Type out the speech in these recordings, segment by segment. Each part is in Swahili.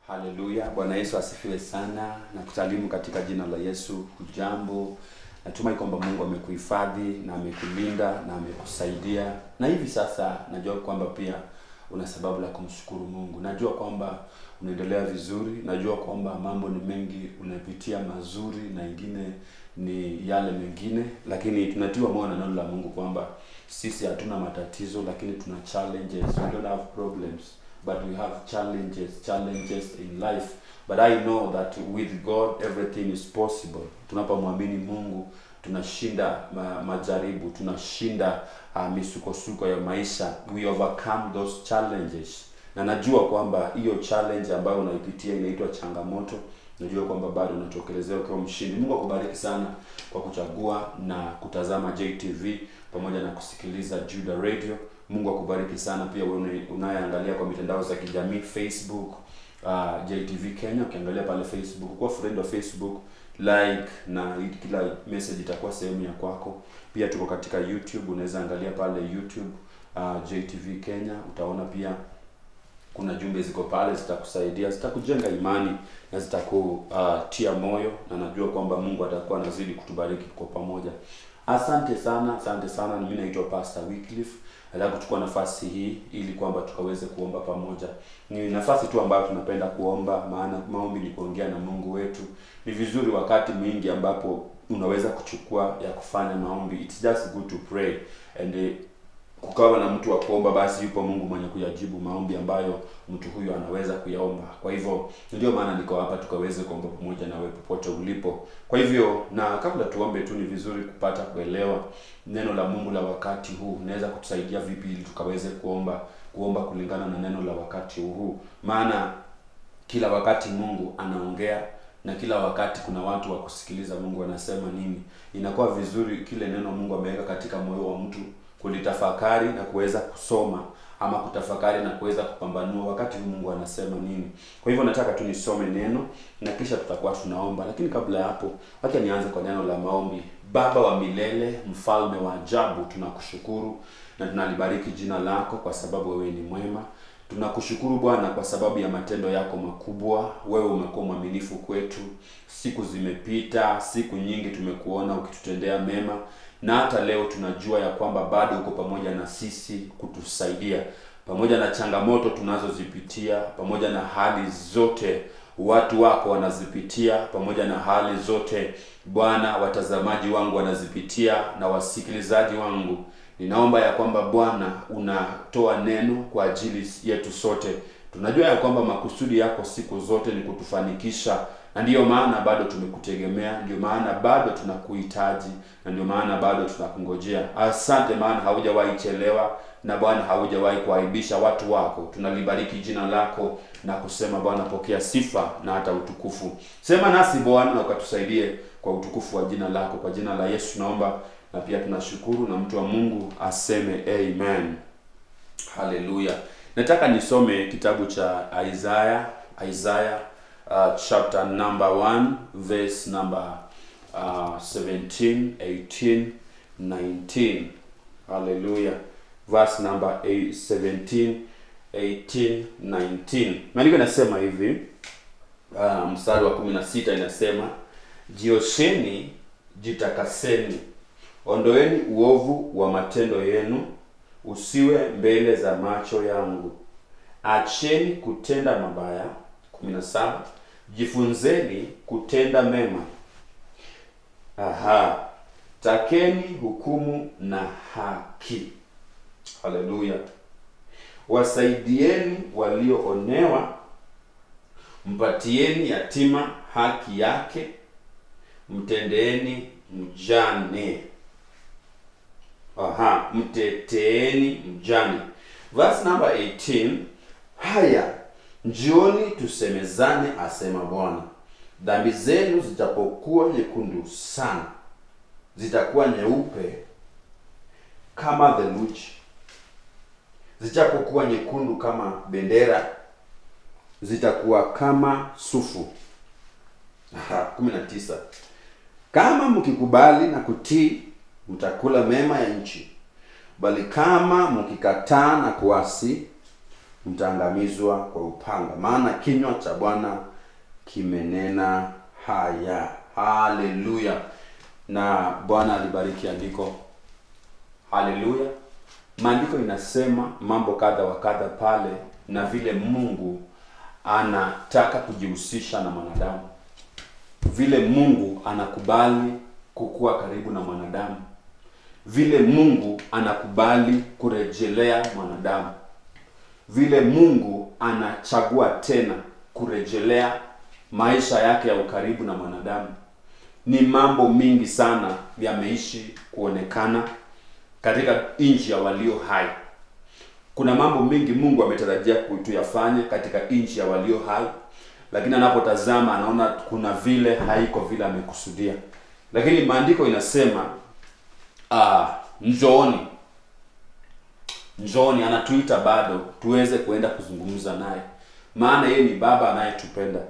Haleluya. Bwana Yesu asifiwe sana na kusalimu katika jina la Yesu. Hujambo? Natumai kwamba Mungu amekuhifadhi na amekulinda na amekusaidia. Na hivi sasa najua kwamba pia una sababu la kumshukuru Mungu. Najua kwamba unaendelea vizuri, najua kwamba mambo ni mengi unapitia mazuri na ingine ni yale mengine, lakini tunatiwa moyo na neno la Mungu kwamba sisi hatuna matatizo lakini tuna challenges. We don't have problems, but we have challenges in life. But I know that with God everything is possible. Tunapomwamini Mungu tunashinda majaribu, tunashinda misukosuko ya maisha. We overcome those challenges. Na najua kwamba hiyo challenge ambayo unaipitia inaitwa changamoto. Najua kwamba bado unatokelezea ukiwa mshindi. Mungu akubariki sana kwa kuchagua na kutazama JTV pamoja na kusikiliza Judah Radio. Mungu akubariki sana pia wewe unayeangalia kwa mitandao za kijamii, Facebook, JTV Kenya. Ukiangalia pale Facebook, kwa friend wa Facebook, like na kila message itakuwa sehemu ya kwako. Pia tuko katika YouTube, unaweza angalia pale YouTube JTV Kenya. Utaona pia kuna jumbe ziko pale zitakusaidia, zitakujenga imani na zitakutia moyo, na najua kwamba Mungu atakuwa anazidi kutubariki kwa pamoja. Asante sana. Mimi naitwa Pastor Wycliffe. Nataka kuchukua nafasi hii ili kwamba tukaweze kuomba pamoja. Ni nafasi tu ambayo tunapenda kuomba, maana maombi ni kuongea na Mungu wetu. Ni vizuri wakati mwingi ambapo unaweza kuchukua ya kufanya maombi. It's just good to pray, and kukawa na mtu wa kuomba, basi yupo Mungu mwenye kuyajibu maombi ambayo mtu huyo anaweza kuyaomba. Kwa hivyo ndio maana niko hapa tukaweze kuomba pamoja na wewe popote ulipo. Kwa hivyo, na kabla tuombe tu, ni vizuri kupata kuelewa neno la Mungu la wakati huu naweza kutusaidia vipi ili tukaweze kuomba kulingana na neno la wakati huu. Maana kila wakati Mungu anaongea na kila wakati kuna watu wa kusikiliza Mungu anasema nini. Inakuwa vizuri kile neno Mungu ameweka katika moyo wa mtu kulitafakari na kuweza kusoma, ama kutafakari na kuweza kupambanua wakati Mungu anasema nini. Kwa hivyo nataka tu nisome neno na kisha tutakuwa tunaomba. Lakini kabla ya hapo, acha nianze kwa neno la maombi. Baba wa milele, mfalme wa ajabu, tunakushukuru na tunalibariki jina lako kwa sababu wewe ni mwema. Tunakushukuru Bwana kwa sababu ya matendo yako makubwa. Wewe umekuwa mwaminifu kwetu. Siku zimepita, siku nyingi tumekuona ukitutendea mema, na hata leo tunajua ya kwamba bado uko pamoja na sisi kutusaidia. Pamoja na changamoto tunazozipitia, pamoja na hali zote watu wako wanazipitia, pamoja na hali zote Bwana watazamaji wangu wanazipitia na wasikilizaji wangu, ninaomba ya kwamba Bwana unatoa neno kwa ajili yetu sote. Tunajua ya kwamba makusudi yako siku zote ni kutufanikisha, na ndiyo maana bado tumekutegemea, ndiyo maana bado tunakuhitaji, na ndiyo maana bado tunakungojea. Asante maana haujawahi chelewa, na Bwana haujawahi kuaibisha watu wako. Tunalibariki jina lako na kusema Bwana pokea sifa na hata utukufu. Sema nasi Bwana na ukatusaidie kwa utukufu wa jina lako. Kwa jina la Yesu naomba na pia tunashukuru, na mtu wa Mungu aseme amen. Haleluya. Nataka nisome kitabu cha Isaiah chapter number 1 verse number 17, 18, 19. Hallelujah. Verse number 17, 18, 19. Maandiko inasema hivi, mstari wa 16 inasema, jiosheni, jitakaseni, ondoeni uovu wa matendo yenu, usiwe mbele za macho yangu. Acheni kutenda mabaya. 17. Jifunzeni kutenda mema. Takeni hukumu na haki. Haleluya. Wasaidieni walioonewa, mpatieni yatima haki yake, mtendeeni mjane. Mteteeni mjane. Verse number 18. Haya, njioni tusemezane, asema Bwana. Dhambi zenu zitapokuwa nyekundu sana, zitakuwa nyeupe kama theluji. Zitapokuwa nyekundu kama bendera, zitakuwa kama sufu. 19. Kama mkikubali na kutii, mtakula mema ya nchi. Bali kama mkikataa na kuasi, mtaangamizwa kwa upanga, maana kinywa cha Bwana kimenena haya. Haleluya. Na Bwana alibariki andiko. Haleluya. Maandiko inasema mambo kadha wa kadha pale, na vile Mungu anataka kujihusisha na mwanadamu, vile Mungu anakubali kukua karibu na mwanadamu, vile Mungu anakubali kurejelea mwanadamu, vile Mungu anachagua tena kurejelea maisha yake ya ukaribu na mwanadamu. Ni mambo mingi sana yameishi kuonekana katika nchi ya walio hai. Kuna mambo mengi Mungu ametarajia kutuyafanya katika nchi ya walio hai, lakini anapotazama anaona kuna vile haiko vile amekusudia. Lakini maandiko inasema njooni. Njooni, anatuita bado tuweze kuenda kuzungumza naye, maana yeye ni baba anayetupenda.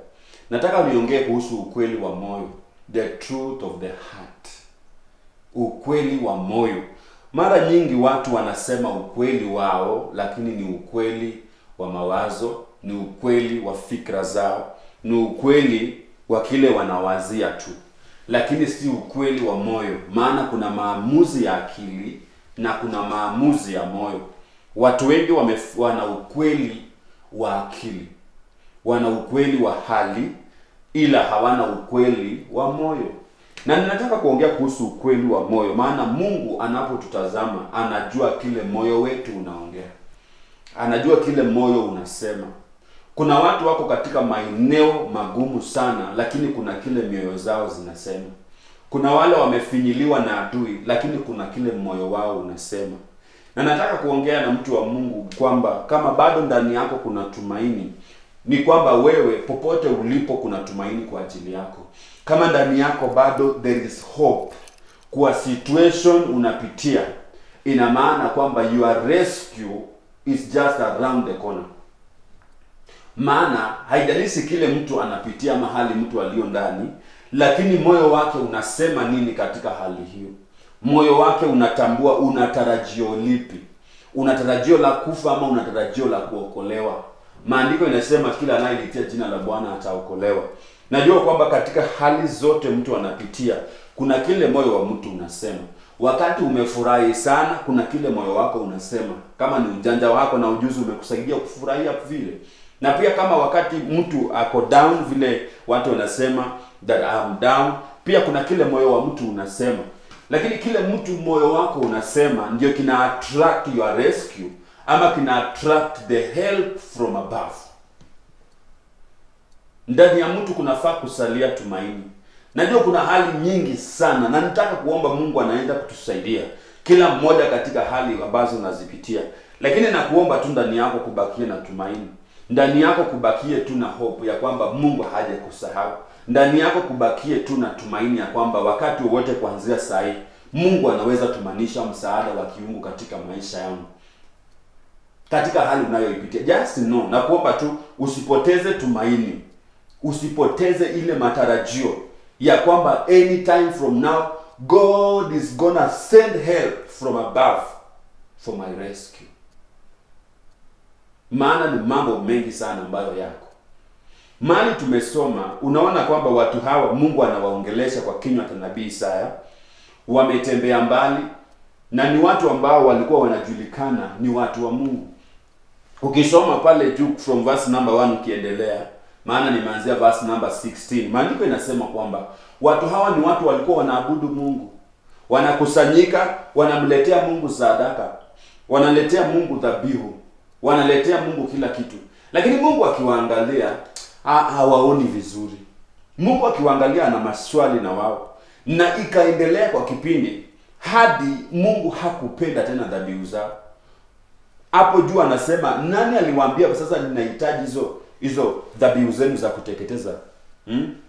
Nataka niongee kuhusu ukweli wa moyo, the truth of the heart. Ukweli wa moyo. Mara nyingi watu wanasema ukweli wao, lakini ni ukweli wa mawazo, ni ukweli wa fikra zao, ni ukweli wa kile wanawazia tu, lakini si ukweli wa moyo. Maana kuna maamuzi ya akili na kuna maamuzi ya moyo. Watu wengi wana ukweli wa akili, wana ukweli wa hali, ila hawana ukweli wa moyo. Na ninataka kuongea kuhusu ukweli wa moyo, maana Mungu anapotutazama anajua kile moyo wetu unaongea, anajua kile moyo unasema. Kuna watu wako katika maeneo magumu sana, lakini kuna kile mioyo zao zinasema. Kuna wale wamefinyiliwa na adui, lakini kuna kile moyo wao unasema. Na nataka kuongea na mtu wa Mungu kwamba kama bado ndani yako kuna tumaini, ni kwamba wewe popote ulipo kuna tumaini kwa ajili yako. Kama ndani yako bado there is hope kwa situation unapitia, ina maana kwamba your rescue is just around the corner. Maana haijalishi kile mtu anapitia mahali mtu alio ndani, lakini moyo wake unasema nini katika hali hiyo. Moyo wake unatambua unatarajio lipi. Unatarajio la kufa ama unatarajio la kuokolewa. Maandiko inasema kila anayelitia jina la Bwana ataokolewa. Najua kwamba katika hali zote mtu anapitia, kuna kile moyo wa mtu unasema. Wakati umefurahi sana, kuna kile moyo wako unasema. Kama ni ujanja wako na ujuzi umekusaidia kufurahia vile. Na pia kama wakati mtu ako down, vile watu wanasema that I'm down, pia kuna kile moyo wa mtu unasema. Lakini kile mtu moyo wako unasema ndio kina attract your rescue, ama kina attract the help from above. Ndani ya mtu kunafaa kusalia tumaini. Najua kuna hali nyingi sana, na nataka kuomba Mungu anaenda kutusaidia kila mmoja katika hali ambazo unazipitia. Lakini nakuomba tu ndani yako kubakie na tumaini. Ndani yako kubakie tu na hope ya kwamba Mungu hajakusahau. Ndani yako kubakie tu na tumaini ya kwamba wakati wowote kuanzia saa hii Mungu anaweza tumanisha msaada wa kiungu katika maisha yangu, katika hali unayoipitia. Just know, na kuomba tu usipoteze tumaini, usipoteze ile matarajio ya kwamba anytime from now God is gonna send help from above for my rescue. Maana ni mambo mengi sana ambayo yako. Mali tumesoma, unaona kwamba watu hawa Mungu anawaongelesha kwa kinywa cha nabii Isaya. Wametembea mbali na ni watu ambao walikuwa wanajulikana ni watu wa Mungu. Ukisoma pale juu from verse number 1 ukiendelea, maana nimeanzia verse number 16. Maandiko inasema kwamba watu hawa ni watu walikuwa wanaabudu Mungu. Wanakusanyika, wanamletea Mungu sadaka, wanaletea Mungu dhabihu, wanaletea Mungu kila kitu. Lakini Mungu akiwaangalia hawaoni vizuri. Mungu akiwaangalia ana maswali na wao. Na ikaendelea kwa kipindi hadi Mungu hakupenda tena dhabihu zao. Hapo juu anasema nani aliwaambia sasa ninahitaji hizo dhabihu zenu za kuteketeza?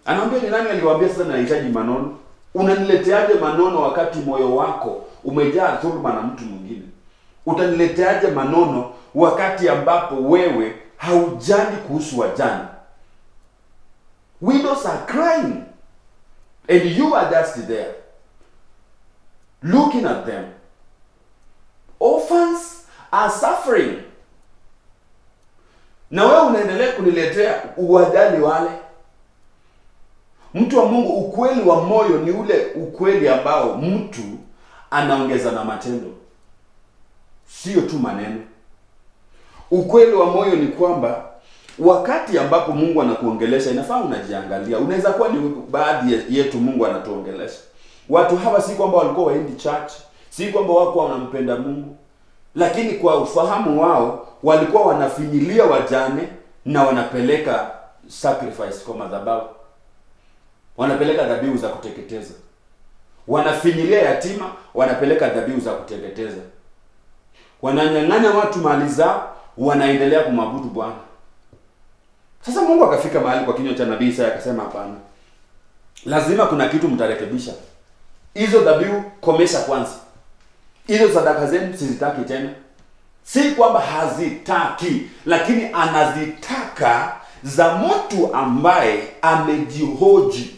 Anaambia ni nani aliwaambia sasa ninahitaji manono? Unanileteaje manono wakati moyo wako umejaa dhulma na mtu mwingine? Utanileteaje manono wakati ambapo wewe haujali kuhusu wajane? Widows are crying and you are just there looking at them. Orphans are suffering. na wewe unaendelea kuniletea uwajali wale. Mtu wa Mungu, ukweli wa moyo ni ule ukweli ambao mtu anaongeza na matendo, sio tu maneno. Ukweli wa moyo ni kwamba wakati ambapo Mungu anakuongelesha, inafaa unajiangalia. Unaweza kuwa ni baadhi yetu Mungu anatuongelesha. Watu hawa si kwamba walikuwa waendi church, si kwamba wako wanampenda Mungu, lakini kwa ufahamu wao walikuwa wanafinyilia wajane na wanapeleka sacrifice kwa madhabahu. Wanapeleka dhabihu za kuteketeza. Wanafinyilia yatima, wanapeleka dhabihu za kuteketeza. Wananyang'anya watu mali zao, wanaendelea kumwabudu Bwana. Sasa Mungu akafika mahali kwa kinywa cha nabii Isaya akasema, hapana, lazima kuna kitu mtarekebisha. Hizo dhabihu komesha kwanza. Hizo sadaka zenu sizitaki tena. Si kwamba hazitaki, lakini anazitaka za mtu ambaye amejihoji.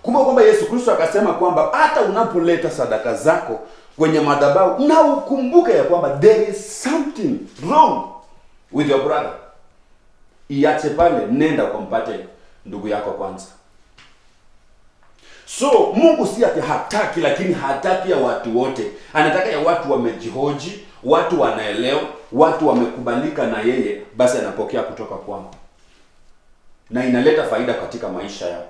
Kumbuka kwamba Yesu Kristo akasema kwamba hata unapoleta sadaka zako kwenye madhabahu, na ukumbuke ya kwamba there is something wrong with your brother. Iache pale, nenda ukampate ndugu yako kwanza. So Mungu si ati hataki, lakini hataki ya watu wote. Anataka ya watu wamejihoji, watu wanaelewa, watu wamekubalika na yeye, basi anapokea kutoka kwangu. Na inaleta faida katika maisha yao.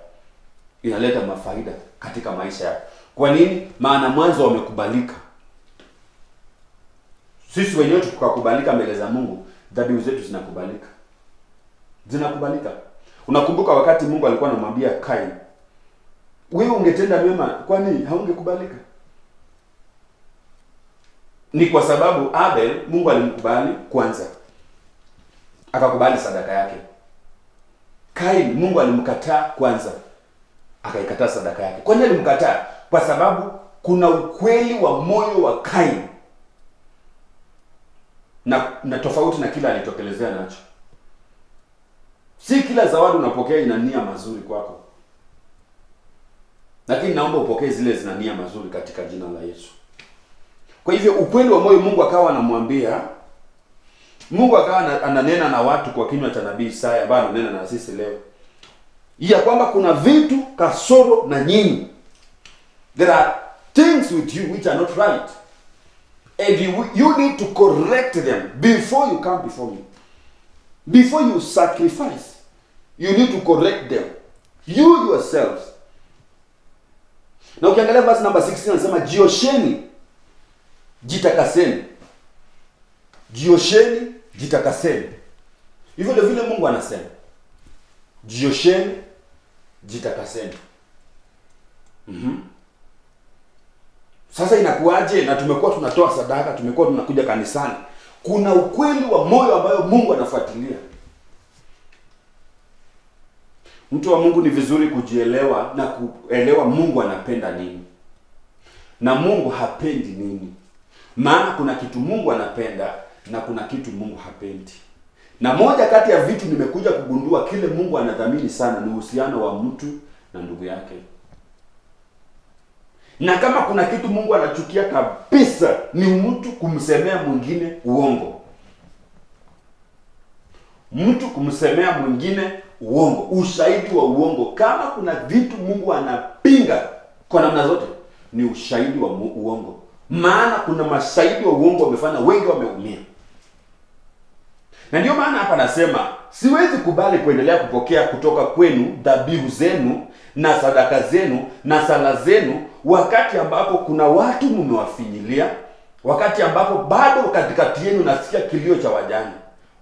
Inaleta mafaida katika maisha yao. Kwa nini? Maana mwanzo wamekubalika. Sisi wenyewe tukakubalika mbele za Mungu, dhabihu zetu zinakubalika. Zinakubalika. Unakumbuka wakati Mungu alikuwa anamwambia Kain, wewe ungetenda mema, kwani haungekubalika? Ni kwa sababu Abel Mungu alimkubali kwanza, akakubali sadaka yake. Kain Mungu alimkataa kwanza, akaikataa sadaka yake. Kwa nini alimkataa? Kwa sababu kuna ukweli wa moyo wa Kain na tofauti na kila alitokelezea nacho. Si kila zawadi unapokea ina nia mazuri kwako, lakini naomba upokee zile zina nia mazuri katika jina la Yesu. Kwa hivyo ukweli wa moyo, Mungu akawa anamwambia, Mungu akawa ananena na watu kwa kinywa cha nabii Isaya, ambaye ananena na sisi leo, ya kwamba kuna vitu kasoro na nyinyi. There are things with you which are not right, and you need to correct them before you come before me. Before you sacrifice, you need to correct them, you yourselves. Na ukiangalia verse number 16 anasema, jiosheni, jitakaseni. Jiosheni, jitakaseni. Hivyo ndio vile Mungu anasema, jiosheni, jitakaseni. Sasa inakuaje na tumekuwa tunatoa sadaka, tumekuwa tunakuja kanisani? Kuna ukweli wa moyo ambayo Mungu anafuatilia. Mtu wa Mungu, ni vizuri kujielewa na kuelewa Mungu anapenda nini na Mungu hapendi nini. Maana kuna kitu Mungu anapenda na kuna kitu Mungu hapendi. Na moja kati ya vitu nimekuja kugundua kile Mungu anadhamini sana ni uhusiano wa mtu na ndugu yake. Na kama kuna kitu Mungu anachukia kabisa ni mtu kumsemea mwingine uongo. Mtu kumsemea mwingine uongo, ushahidi wa uongo. Kama kuna vitu Mungu anapinga kwa namna zote ni ushahidi wa uongo. Maana kuna mashahidi wa uongo wamefanya wengi wameumia. Na ndio maana hapa nasema siwezi kubali kuendelea kupokea kutoka kwenu dhabihu zenu na sadaka zenu na sala zenu wakati ambapo kuna watu mmewafinyilia, wakati ambapo bado katikati yenu nasikia kilio cha wajane,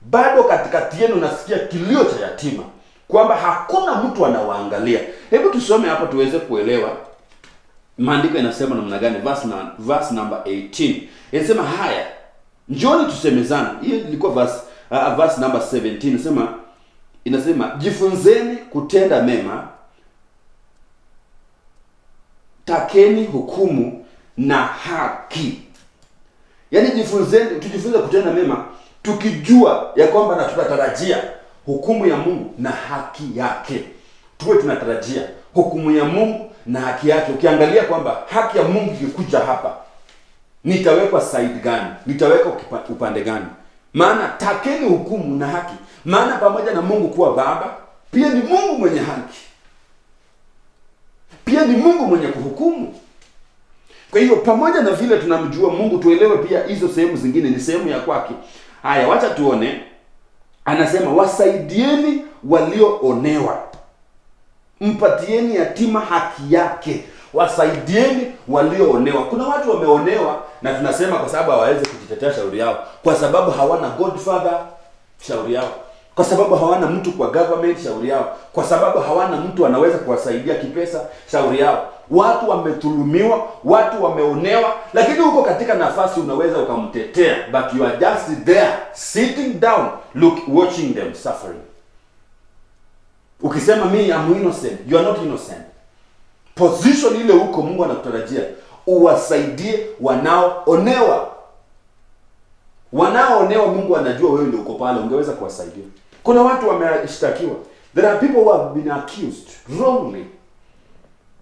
bado katikati yenu nasikia kilio cha yatima, kwamba hakuna mtu anawaangalia. Hebu tusome hapo tuweze kuelewa maandiko yanasema namna gani. Verse number 18 inasema, haya njoni tusemezane. Hiyo ilikuwa verse number 17 inasema jifunzeni kutenda mema, takeni hukumu na haki. Yaani tujifunze kutenda mema tukijua ya kwamba na tutatarajia hukumu ya Mungu na haki yake. Tuwe tunatarajia hukumu ya Mungu na haki yake. Ukiangalia kwamba haki ya Mungu ikikuja hapa, nitawekwa side gani? Nitawekwa upande gani? Maana takeni hukumu na haki. Maana pamoja na Mungu kuwa baba, pia ni Mungu mwenye haki, pia ni Mungu mwenye kuhukumu. Kwa hiyo pamoja na vile tunamjua Mungu, tuelewe pia hizo sehemu zingine ni sehemu ya kwake. Haya, wacha tuone. Anasema wasaidieni walioonewa, mpatieni yatima haki yake. Wasaidieni walioonewa. Kuna watu wameonewa na tunasema kwa sababu hawawezi kujitetea shauri yao, kwa sababu hawana godfather shauri yao, kwa sababu hawana mtu kwa government shauri yao, kwa sababu hawana mtu anaweza kuwasaidia kipesa shauri yao. Watu wamedhulumiwa, watu wameonewa, lakini uko katika nafasi unaweza ukamtetea, but you are just there sitting down watching them suffering. Ukisema mimi am innocent, you are not innocent. Position ile huko Mungu anakutarajia uwasaidie wanaoonewa. Wanaoonewa Mungu anajua wewe ndio uko pale, ungeweza kuwasaidia. Kuna watu wameshtakiwa. There are people who have been accused wrongly,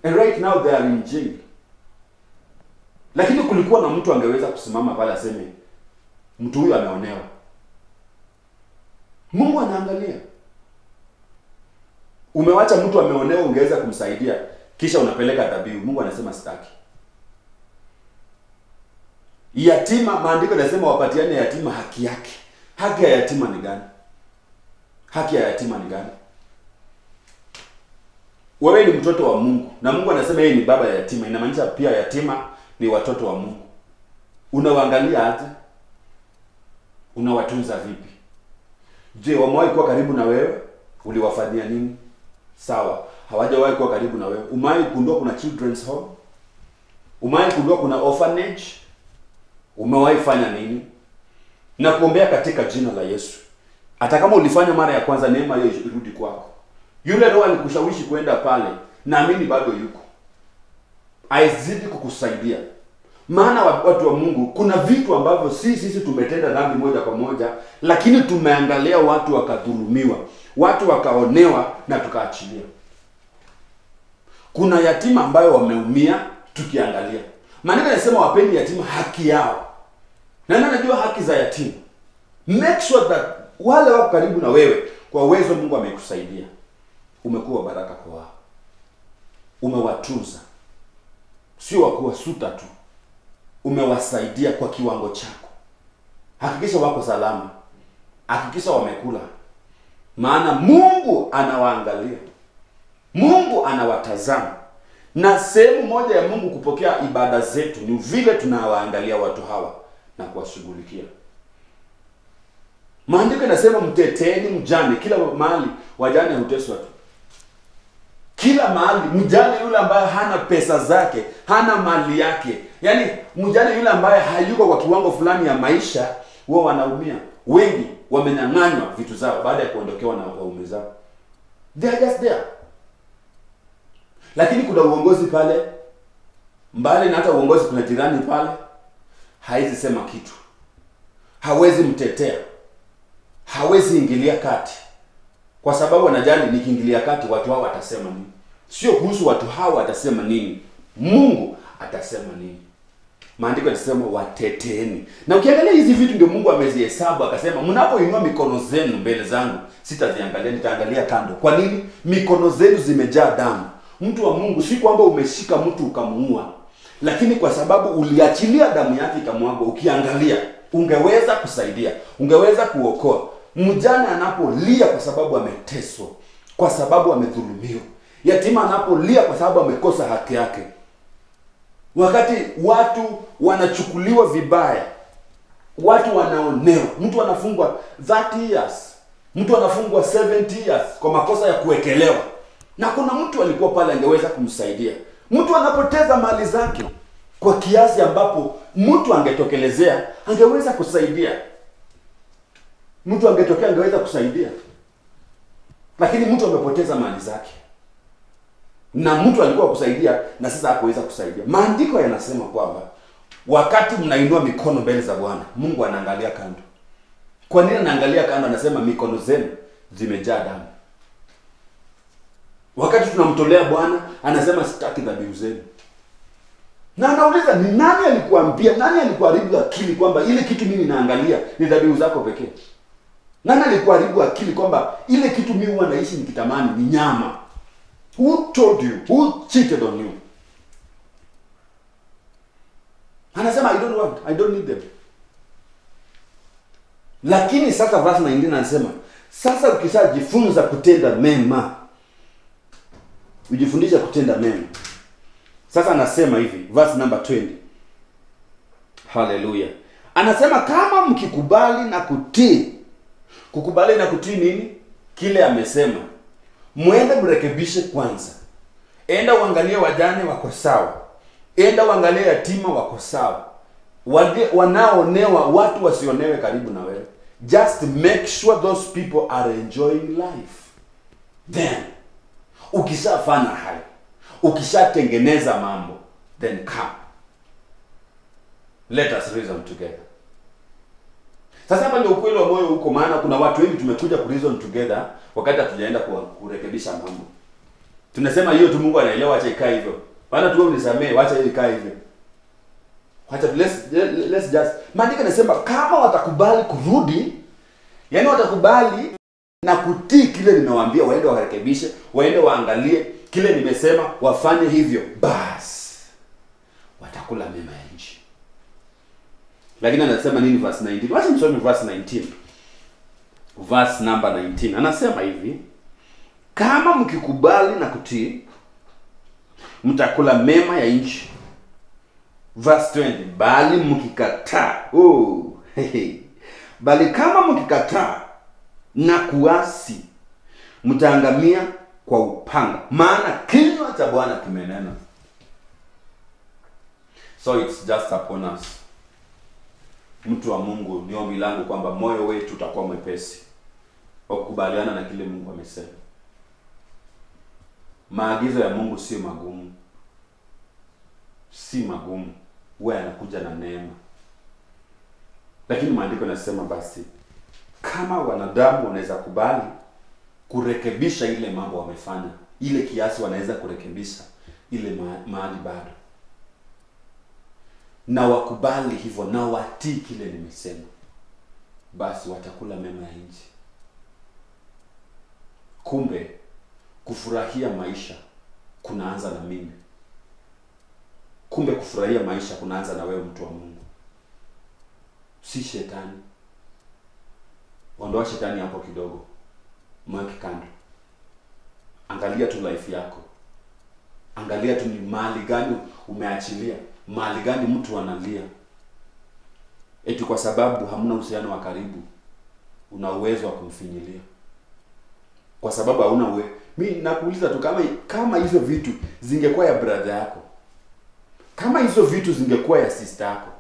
and right now they are in jail. Lakini kulikuwa na mtu angeweza kusimama pale aseme mtu huyu ameonewa. Mungu anaangalia. Umewacha mtu ameonewa, ungeweza kumsaidia, kisha unapeleka dhabihu. Mungu anasema sitaki. Yatima, maandiko yanasema wapatiane yatima haki yake. Haki ya yatima ni gani? Haki ya yatima ni gani? Wewe ni mtoto wa Mungu na Mungu anasema yeye ni baba ya yatima. Inamaanisha pia yatima ni watoto wa Mungu. Unawaangalia aje? Unawatunza vipi? Je, wamewahi kuwa karibu na wewe? Uliwafanyia nini? Sawa, hawajawahi kuwa karibu na wewe. Umewahi kundua kuna children's home? Umewahi kundua kuna orphanage? Umewahi fanya nini? Na kuombea katika jina la Yesu, hata kama ulifanya mara ya kwanza, neema hiyo irudi kwako. Yule roho alikushawishi kwenda pale, naamini bado yuko, aizidi kukusaidia. Maana watu wa Mungu, kuna vitu ambavyo sisi tumetenda dhambi moja kwa moja, lakini tumeangalia watu wakadhulumiwa, watu wakaonewa na tukaachilia. Kuna yatima ambayo wameumia tukiangalia. Maana yanasema wapeni yatima haki yao. Na nani anajua haki za yatima? Make sure that wale wako karibu na wewe, kwa uwezo Mungu amekusaidia, umekuwa baraka kwa wao. Umewatunza. Sio wakuwasuta tu. Umewasaidia kwa kiwango chako. Hakikisha wako salama. Hakikisha wamekula. Maana Mungu anawaangalia. Mungu anawatazama. Na sehemu moja ya Mungu kupokea ibada zetu ni vile tunawaangalia watu hawa na kuwashughulikia. Maandiko yanasema mteteeni mjane. Kila mahali wajane huteswa tu. Kila mahali mjane yule ambaye hana pesa zake, hana mali yake. Yaani mjane yule ambaye hayuko kwa kiwango fulani ya maisha, wao wanaumia. Wengi wamenyang'anywa vitu zao baada ya kuondokewa na waume zao. They are just there. Lakini kuna uongozi pale, mbali na hata uongozi kuna jirani pale, haizi sema kitu. Hawezi mtetea. Hawezi ingilia kati. Kwa sababu wanajali nikiingilia kati watu hao watasema nini? Sio kuhusu watu hao watasema nini, Mungu atasema nini. Maandiko yanasema wateteeni. Na ukiangalia hizi vitu ndio Mungu amezihesabu akasema mnapoinua mikono zenu mbele zangu sitaziangalia, nitaangalia kando. Kwa nini? Mikono zenu zimejaa damu. Mtu wa Mungu, si kwamba umeshika mtu ukamuua, lakini kwa sababu uliachilia damu yake ikamwagwa, ukiangalia ungeweza kusaidia, ungeweza kuokoa. Mjane anapolia kwa sababu ameteswa, kwa sababu amedhulumiwa. Yatima anapolia kwa sababu amekosa haki yake. Wakati watu wanachukuliwa vibaya, watu wanaonewa, mtu anafungwa 30 years, mtu anafungwa 70 years kwa makosa ya kuwekelewa. Na kuna mtu alikuwa pale angeweza kumsaidia. Mtu anapoteza mali zake kwa kiasi ambapo mtu angetokelezea, angeweza kusaidia. Mtu angetokea angeweza kusaidia. Lakini mtu amepoteza mali zake. Na mtu alikuwa kusaidia na sasa hakuweza kusaidia. Maandiko yanasema kwamba wakati mnainua mikono mbele za Bwana, Mungu anaangalia kando. Kwa nini anaangalia kando? Anasema mikono zenu zimejaa damu. Wakati tunamtolea Bwana, anasema sitaki dhabihu zenu. Na anauliza ni nani alikuambia, nani alikuharibu akili kwamba ile kitu mimi naangalia ni dhabihu zako pekee? Nani alikuharibu akili kwamba ile kitu mimi huwa naishi nikitamani ni nyama? Who told you? Who cheated on you? Anasema I don't need them. Lakini sasa verse 19 anasema, sasa ukishajifunza kutenda mema, ujifundisha kutenda mema. Sasa anasema hivi, verse number 20. Hallelujah. Anasema kama mkikubali na kutii. Kukubali na kutii nini? Kile amesema. Muende mrekebishe kwanza. Enda uangalie wajane wako sawa. Enda uangalie yatima wako sawa. Wanaonewa, watu wasionewe karibu na wewe. Just make sure those people are enjoying life. Then ukishafanya hayo, ukishatengeneza mambo, then come. Let us reason together. Sasa hapa ndio ukweli wa moyo huko, maana kuna watu wengi tumekuja ku reason together wakati hatujaenda kurekebisha mambo. Tunasema hiyo tu Mungu anaelewa, acha ikae hivyo. Bana tu unisamee, acha ile ikae hivyo. Acha let's just. Maandiko yanasema kama watakubali kurudi, yani watakubali na kutii kile nimewaambia, waende warekebishe, waende waangalie kile nimesema, wafanye hivyo, basi watakula mema ya nchi. Lakini anasema nini verse 19? Wacha nisome verse 19. Verse number 19. Anasema hivi, kama mkikubali na kutii, mtakula mema ya nchi. Verse 20. Bali mkikataa, bali kama mkikataa na kuasi, mtaangamia kwa upanga, maana kinywa cha Bwana kimenena. So it's just upon us. Mtu wa Mungu, ni ombi langu kwamba moyo wetu utakuwa mwepesi wa kukubaliana na kile Mungu amesema. Maagizo ya Mungu si magumu. Si magumu. Wewe anakuja na neema. Lakini maandiko yanasema basi kama wanadamu wanaweza kubali kurekebisha ile mambo wamefanya, ile kiasi wanaweza kurekebisha ile mahali bado, na wakubali hivyo na watii kile nimesema, basi watakula mema ya nchi. Kumbe kufurahia maisha kunaanza na mimi. Kumbe kufurahia maisha kunaanza na wewe, mtu wa Mungu, si shetani. Ondoa shetani hapo kidogo, mweke kando. Angalia tu life yako. Angalia tu ni mali gani umeachilia, mali gani mtu analia. Eti kwa sababu hamna uhusiano wa karibu, una uwezo wa kumfinyilia. Kwa sababu hauna uwezo. Mimi nakuuliza tu, kama hizo vitu zingekuwa ya brother yako, kama hizo vitu zingekuwa ya sister yako,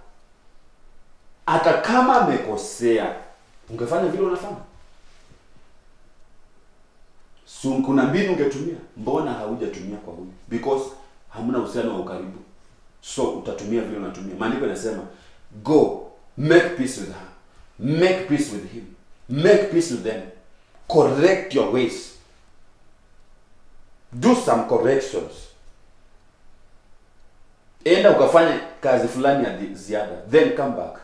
hata kama amekosea, ungefanya vile unafanya? Kuna mbinu ungetumia. Mbona haujatumia kwa huyu? Because hamna uhusiano wa ukaribu. So utatumia vile unatumia. Maandiko yanasema go make peace with her, make peace with him, make peace with them, correct your ways, do some corrections. Enda ukafanya kazi fulani ya ziada, then come back.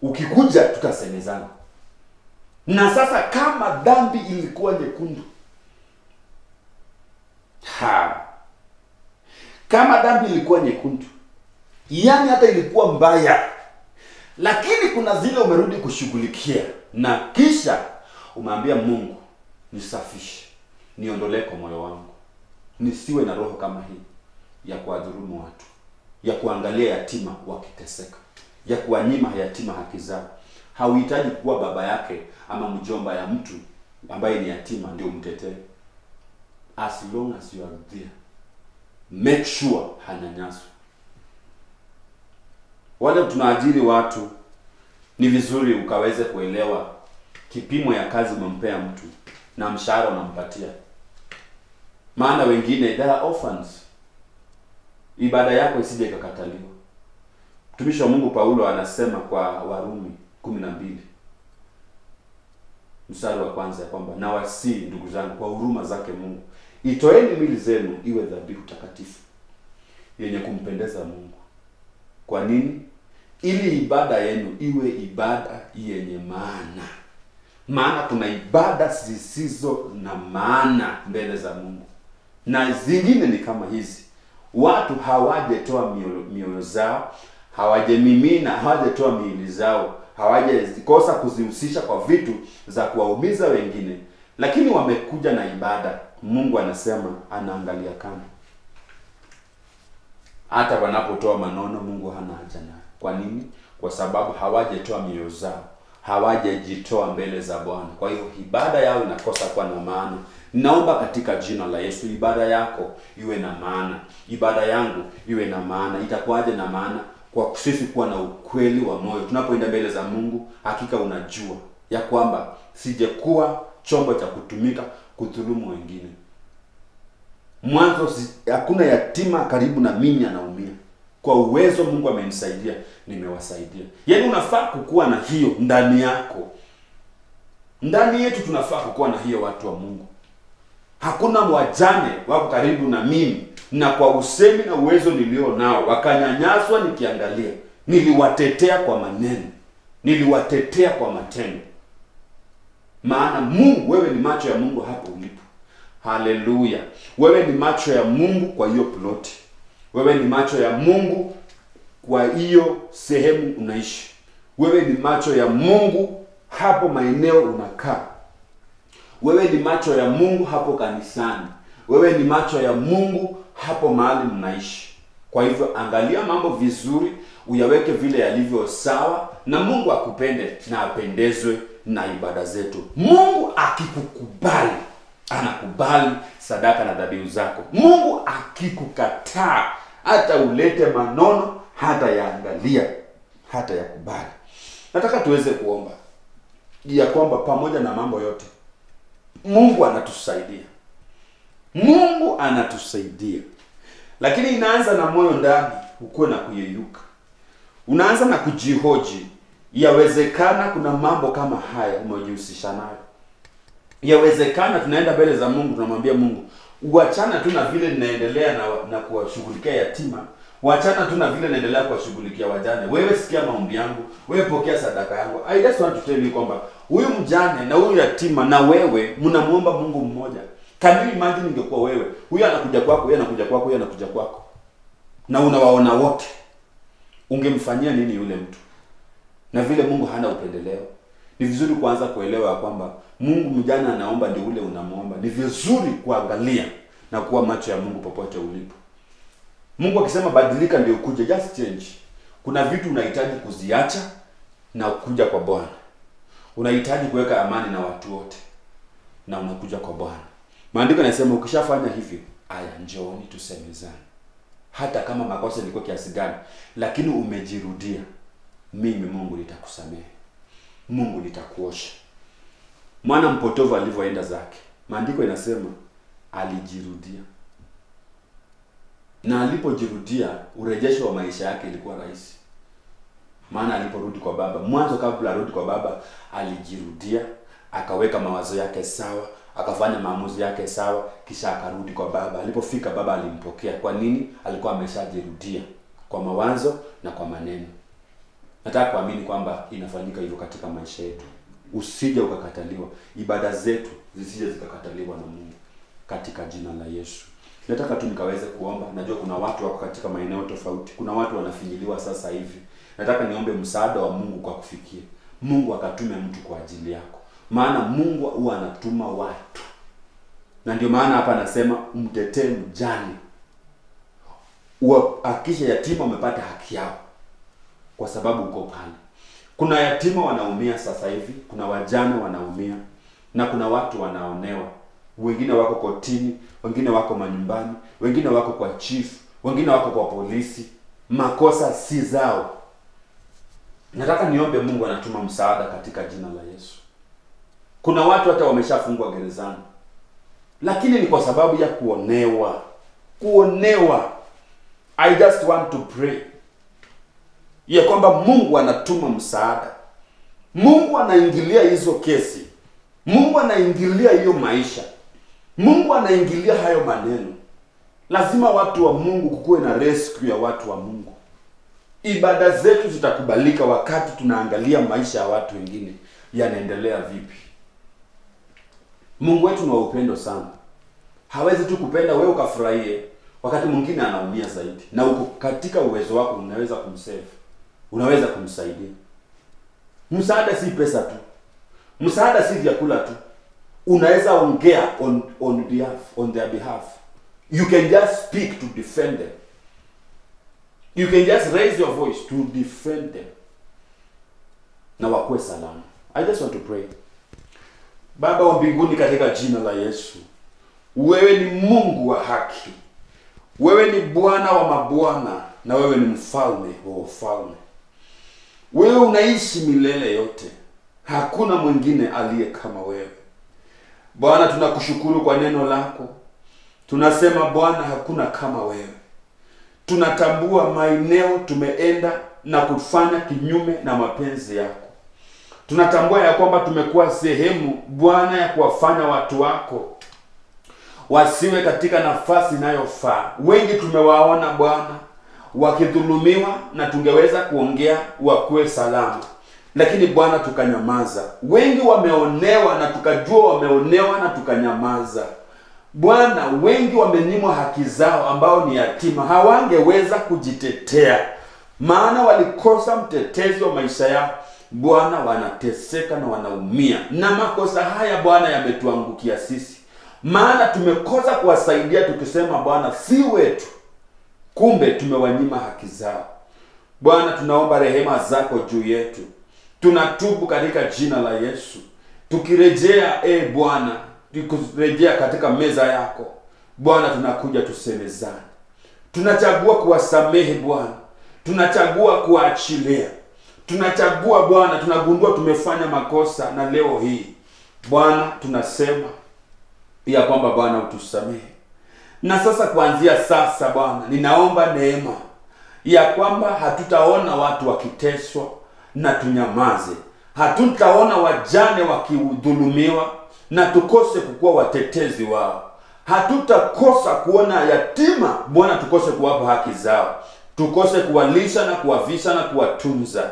Ukikuja tutasemezana. Na sasa kama dhambi ilikuwa nyekundu, kama dhambi ilikuwa nyekundu, yani hata ilikuwa mbaya, lakini kuna zile umerudi kushughulikia, na kisha umeambia Mungu, nisafishe, niondolee kwa moyo wangu, nisiwe na roho kama hii ya kuwadhulumu watu, ya kuangalia yatima wakiteseka, ya kuwanyima yatima haki zao. Hauhitaji kuwa baba yake ama mjomba ya mtu ambaye ni yatima ndio umtetee. As long as you are there, make sure hanyanyaswi. Wale tunaajiri watu, ni vizuri ukaweze kuelewa kipimo ya kazi umempea mtu na mshahara unampatia. Maana wengine they are orphans. Ibada yako isije ikakataliwa. Mtumishi wa Mungu Paulo anasema kwa Warumi 12 mstari wa kwanza ya kwamba, na wasii ndugu zangu kwa huruma zake Mungu, itoeni miili zenu iwe dhabihu takatifu yenye kumpendeza Mungu. Kwa nini? Ili ibada yenu iwe ibada yenye maana Maana kuna ibada zisizo na maana mbele za Mungu, na zingine ni kama hizi: watu hawajatoa mioyo zao, hawajamimina, hawajatoa miili zao, hawajazikosa kuzihusisha kwa vitu za kuwaumiza wengine, lakini wamekuja na ibada. Mungu anasema anaangalia kando. Hata wanapotoa manono, Mungu hana haja nayo. Kwa nini? Kwa sababu hawajatoa mioyo zao, hawajajitoa mbele za Bwana. Kwa hiyo ibada yao inakosa kuwa na maana. Naomba katika jina la Yesu, ibada yako iwe na maana, ibada yangu iwe na maana. Itakuwaje na maana? Kwa sisi kuwa na ukweli wa moyo. Tunapoenda mbele za Mungu, hakika unajua ya kwamba sijekuwa chombo cha kutumika kudhulumu wengine. Mwanzo hakuna yatima karibu na mimi anaumia. Kwa uwezo Mungu amenisaidia, nimewasaidia. Yaani unafaa kukuwa na hiyo ndani yako. Ndani yetu tunafaa kukuwa na hiyo, watu wa Mungu. Hakuna wajane wako karibu na mimi, na kwa usemi na uwezo nilio nao wakanyanyaswa, nikiangalia niliwatetea kwa maneno, niliwatetea kwa matendo. Maana Mungu, wewe ni macho ya Mungu hapo ulipo. Haleluya. Wewe ni macho ya Mungu kwa hiyo ploti. Wewe ni macho ya Mungu kwa hiyo sehemu unaishi. Wewe ni macho ya Mungu hapo maeneo unakaa. Wewe ni macho ya Mungu hapo kanisani. Wewe ni macho ya Mungu hapo mahali mnaishi. Kwa hivyo angalia mambo vizuri, uyaweke vile yalivyo sawa, na Mungu akupende na apendezwe na ibada zetu. Mungu akikukubali, anakubali sadaka na dhabihu zako. Mungu akikukataa, hata ulete manono, hata yaangalia, hata yakubali. Nataka tuweze kuomba ya kwamba pamoja na mambo yote, Mungu anatusaidia. Mungu anatusaidia. Lakini inaanza na moyo ndani ukuwe na kuyeyuka. Unaanza na kujihoji, yawezekana kuna mambo kama haya umejihusisha nayo. Yawezekana tunaenda mbele za Mungu, tunamwambia Mungu, uachana tu na vile ninaendelea na kuwashughulikia yatima, uachana tu na vile naendelea kuwashughulikia wajane. Wewe sikia maombi yangu, wewe pokea sadaka yangu. I just want to tell you kwamba huyu mjane na huyu yatima na wewe mnamuomba Mungu mmoja. Can you imagine ingekuwa wewe, huyu anakuja kwako, yeye anakuja kwako, yeye anakuja kwako, na unawaona wote, ungemfanyia nini yule mtu? Na vile Mungu hana upendeleo, ni vizuri kuanza kuelewa kwamba Mungu mjane anaomba ndio ule unamuomba. Ni vizuri kuangalia na kuwa macho ya Mungu popote ulipo. Mungu akisema badilika ndio ukuje, just change. Kuna vitu unahitaji kuziacha na kuja kwa Bwana. Unahitaji kuweka amani na watu wote na unakuja kwa Bwana. Maandiko yanasema ukishafanya hivyo, aya, njooni tusemezane. Hata kama makosa yalikuwa kiasi gani, lakini umejirudia, mimi Mungu nitakusamehe. Mungu nitakuosha. Mwana mpotovu alivyoenda zake, maandiko inasema alijirudia. Na alipojirudia, urejesho wa maisha yake ilikuwa rahisi. Maana aliporudi kwa baba, mwanzo kabla arudi kwa baba, alijirudia, akaweka mawazo yake sawa, akafanya maamuzi yake sawa, kisha akarudi kwa baba. Alipofika baba alimpokea. Kwa nini? Alikuwa ameshajirudia kwa mawazo na kwa maneno. Nataka kuamini kwamba inafanyika hivyo katika maisha yetu. Usije ukakataliwa. Ibada zetu zisije zikakataliwa na Mungu katika jina la Yesu. Nataka tu nikaweze kuomba. Najua kuna watu wako katika maeneo tofauti. Kuna watu wanafinyiliwa sasa hivi. Nataka niombe msaada wa Mungu kwa kufikia. Mungu akatume mtu kwa ajili yako. Maana Mungu huwa anatuma watu. Na ndio maana hapa anasema mtetee mjane. Hakikisha yatima wamepata haki yao. Kwa sababu uko pale. Kuna yatima wanaumia sasa hivi, kuna wajane wanaumia, na kuna watu wanaonewa. Wengine wako kotini, wengine wako manyumbani, wengine wako kwa chief, wengine wako kwa polisi. Makosa si zao. Nataka niombe Mungu anatuma msaada katika jina la Yesu. Kuna watu hata wameshafungwa gerezani, lakini ni kwa sababu ya kuonewa. Kuonewa. I just want to pray ya kwamba Mungu anatuma msaada. Mungu anaingilia hizo kesi. Mungu anaingilia hiyo maisha. Mungu anaingilia hayo maneno. Lazima watu wa Mungu kukuwe na rescue ya watu wa Mungu. Ibada zetu zitakubalika wakati tunaangalia maisha ya watu wengine yanaendelea vipi. Mungu wetu ni wa upendo sana. Hawezi tu kupenda wewe ukafurahie, wakati mwingine anaumia zaidi. Na uko katika uwezo wako unaweza kumsave. Unaweza kumsaidia. Msaada si pesa tu. Msaada si vyakula tu. Unaweza ongea on their behalf. You can just speak to defend them. You can just raise your voice to defend them. Na wakuwe salama. I just want to pray. Baba wa mbinguni, katika jina la Yesu, wewe ni Mungu wa haki. Wewe ni Bwana wa mabwana, na wewe ni mfalme wa wafalme. Wewe unaishi milele yote. Hakuna mwingine aliye kama wewe. Bwana, tunakushukuru kwa neno lako. Tunasema Bwana, hakuna kama wewe. Tunatambua maeneo tumeenda na kufanya kinyume na mapenzi yako. Tunatambua ya kwamba tumekuwa sehemu Bwana ya kuwafanya watu wako wasiwe katika nafasi inayofaa. Wengi tumewaona Bwana wakidhulumiwa, na tungeweza kuongea wakuwe salama, lakini Bwana tukanyamaza. Wengi wameonewa na tukajua wameonewa na tukanyamaza. Bwana, wengi wamenyimwa haki zao ambao ni yatima, hawangeweza kujitetea maana walikosa mtetezi wa maisha yao. Bwana, wanateseka na wanaumia, na makosa haya Bwana yametuangukia sisi, maana tumekosa kuwasaidia tukisema Bwana si wetu, kumbe tumewanyima haki zao. Bwana, tunaomba rehema zako juu yetu. Tunatubu katika jina la Yesu, tukirejea Bwana, tukirejea katika meza yako Bwana, tunakuja tusemezane. Tunachagua kuwasamehe Bwana, tunachagua kuachilia, tunachagua Bwana, tunagundua tumefanya makosa, na leo hii Bwana tunasema ya kwamba Bwana utusamehe. Na sasa kuanzia sasa Bwana, ninaomba neema ya kwamba hatutaona watu wakiteswa na tunyamaze. Hatutaona wajane wakidhulumiwa na tukose kukuwa watetezi wao. Hatutakosa kuona yatima Bwana, tukose kuwapa haki zao. Tukose kuwalisha na kuwavisha na kuwatunza.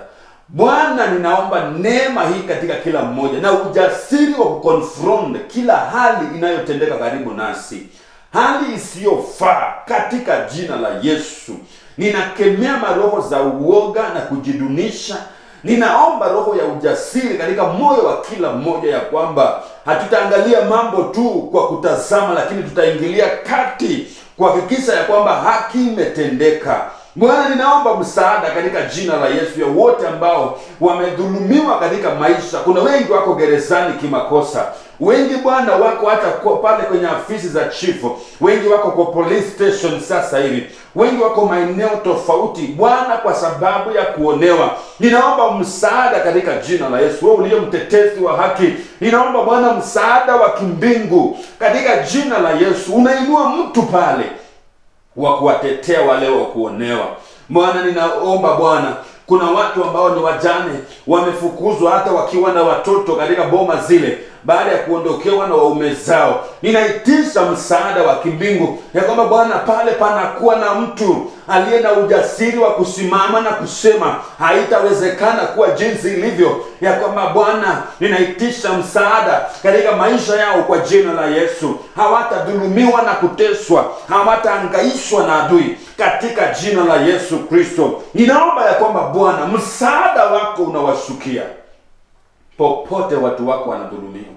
Bwana, ninaomba neema hii katika kila mmoja, na ujasiri wa kuconfront kila hali inayotendeka karibu nasi, hali isiyofaa, katika jina la Yesu. Ninakemea maroho za uoga na kujidunisha. Ninaomba roho ya ujasiri katika moyo wa kila mmoja, ya kwamba hatutaangalia mambo tu kwa kutazama, lakini tutaingilia kati kuhakikisha ya kwamba haki imetendeka. Bwana, ninaomba msaada katika jina la Yesu ya wote ambao wamedhulumiwa katika maisha. Kuna wengi wako gerezani kimakosa. Wengi Bwana wako hata pale kwenye afisi za chifu. Wengi wako kwa police station sasa hivi. Wengi wako maeneo tofauti Bwana kwa sababu ya kuonewa. Ninaomba msaada katika jina la Yesu. Wewe uliye mtetezi wa haki, ninaomba Bwana msaada wa kimbingu katika jina la Yesu. Unainua mtu pale wa kuwatetea wale wa kuonewa. Bwana, ninaomba Bwana, kuna watu ambao ni wajane, wamefukuzwa hata wakiwa na watoto katika boma zile, baada ya kuondokewa na waume zao. Ninaitisha msaada wa kimbingu ya kwamba Bwana, pale panakuwa na mtu aliye na ujasiri wa kusimama na kusema haitawezekana kuwa jinsi ilivyo, ya kwamba Bwana, ninaitisha msaada katika maisha yao kwa jina la Yesu. Hawatadhulumiwa na kuteswa, hawatahangaishwa na adui katika jina la Yesu Kristo. Ninaomba ya kwamba Bwana, msaada wako unawashukia popote watu wako wanadhulumiwa,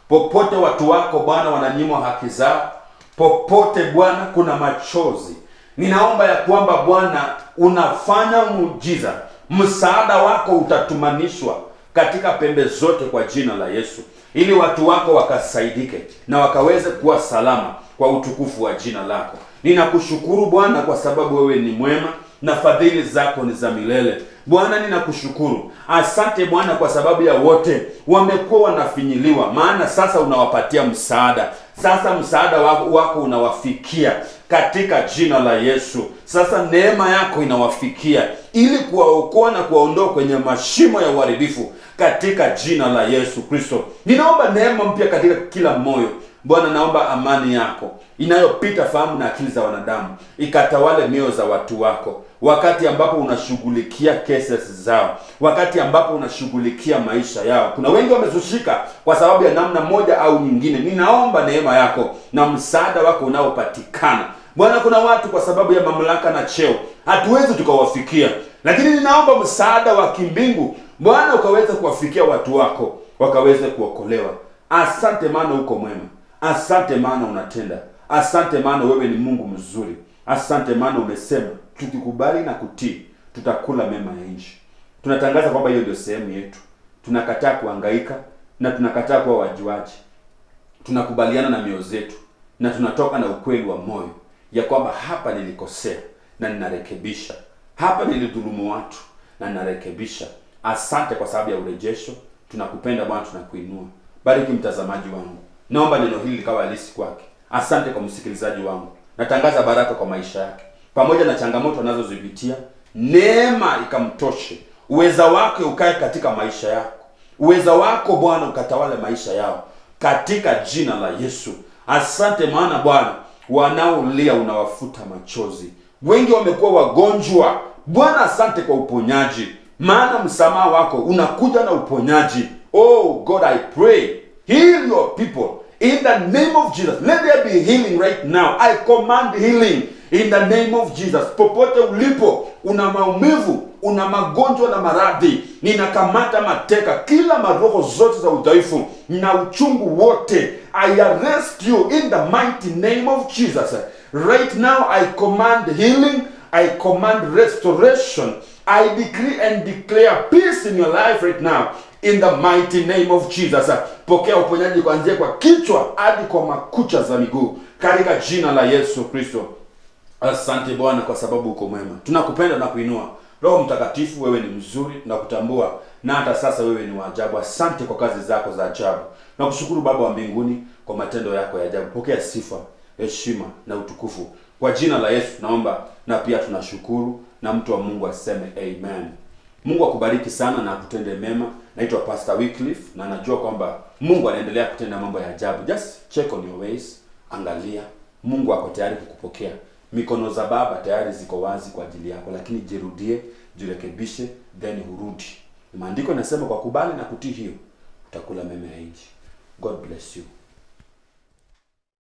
popote watu wako Bwana wananyimwa haki zao, popote Bwana kuna machozi. Ninaomba ya kwamba Bwana unafanya muujiza. Msaada wako utatumanishwa katika pembe zote kwa jina la Yesu, ili watu wako wakasaidike na wakaweze kuwa salama kwa utukufu wa jina lako. Ninakushukuru Bwana kwa sababu wewe ni mwema na fadhili zako ni za milele. Bwana, ninakushukuru. Asante Bwana kwa sababu ya wote wamekuwa wanafinyiliwa, maana sasa unawapatia msaada. Sasa msaada wako unawafikia katika jina la Yesu. Sasa neema yako inawafikia ili kuwaokoa na kuwaondoa kwenye mashimo ya uharibifu katika jina la Yesu Kristo. Ninaomba neema mpya katika kila moyo. Bwana, naomba amani yako inayopita fahamu na akili za wanadamu ikatawale mioyo za watu wako, wakati ambapo unashughulikia cases zao, wakati ambapo unashughulikia maisha yao. Kuna wengi wamezushika kwa sababu ya namna moja au nyingine. Ninaomba neema yako na msaada wako unaopatikana. Bwana, kuna watu kwa sababu ya mamlaka na cheo hatuwezi tukawafikia, lakini ninaomba msaada wa kimbingu Bwana ukaweze kuwafikia watu wako, wakaweze kuokolewa. Asante maana uko mwema. Asante maana unatenda. Asante maana wewe ni Mungu mzuri. Asante maana umesema tukikubali na kutii tutakula mema ya nchi. Tunatangaza kwamba hiyo ndio sehemu yetu. Tunakataa kuhangaika na tunakataa kuwa wajuaji. Tunakubaliana na mioyo zetu na tunatoka na ukweli wa moyo ya kwamba hapa nilikosea na ninarekebisha. Hapa nilidhulumu watu na ninarekebisha. Asante kwa sababu ya urejesho. Tunakupenda Bwana, tunakuinua. Bariki mtazamaji wangu. Naomba neno hili likawa halisi kwake. Asante kwa msikilizaji wangu. Natangaza baraka kwa maisha yake. Pamoja na changamoto anazozipitia, neema ikamtoshe. Uweza wake ukae katika maisha yako. Uweza wako Bwana ukatawale maisha yao katika jina la Yesu. Asante maana Bwana, wanaolia unawafuta machozi. Wengi wamekuwa wagonjwa. Bwana, asante kwa uponyaji. Maana msamaha wako unakuja na uponyaji. Oh God, I pray, heal your people in the name of Jesus. Let there be healing right now. I command healing in the name of Jesus. Popote ulipo, una maumivu, una magonjwa na maradhi, ninakamata mateka kila maroho zote za udhaifu na uchungu wote. I arrest you in the mighty name of Jesus. Right now I command healing. I command restoration. I decree and declare peace in your life right now in the mighty name of Jesus. Pokea uponyaji kuanzia kwa kichwa hadi kwa makucha za miguu katika jina la Yesu Kristo. Asante Bwana kwa sababu uko mwema. Tunakupenda na kuinua. Roho Mtakatifu, wewe ni mzuri na kutambua, na hata sasa wewe ni wa ajabu. Asante kwa kazi zako za ajabu. Nakushukuru Baba wa mbinguni kwa matendo yako ya ajabu. Pokea sifa, heshima na utukufu. Kwa jina la Yesu naomba na pia tunashukuru, na mtu wa Mungu aseme amen. Mungu akubariki sana na akutende mema. Naitwa Pastor Wycliffe na najua kwamba Mungu anaendelea kutenda mambo ya ajabu. Just check on your ways. Angalia, Mungu ako tayari kukupokea. Mikono za Baba tayari ziko wazi kwa ajili yako, lakini jirudie, jirekebishe, then urudi. Maandiko yanasema kwa kubali na kutii hiyo utakula mema ya nchi. God bless you.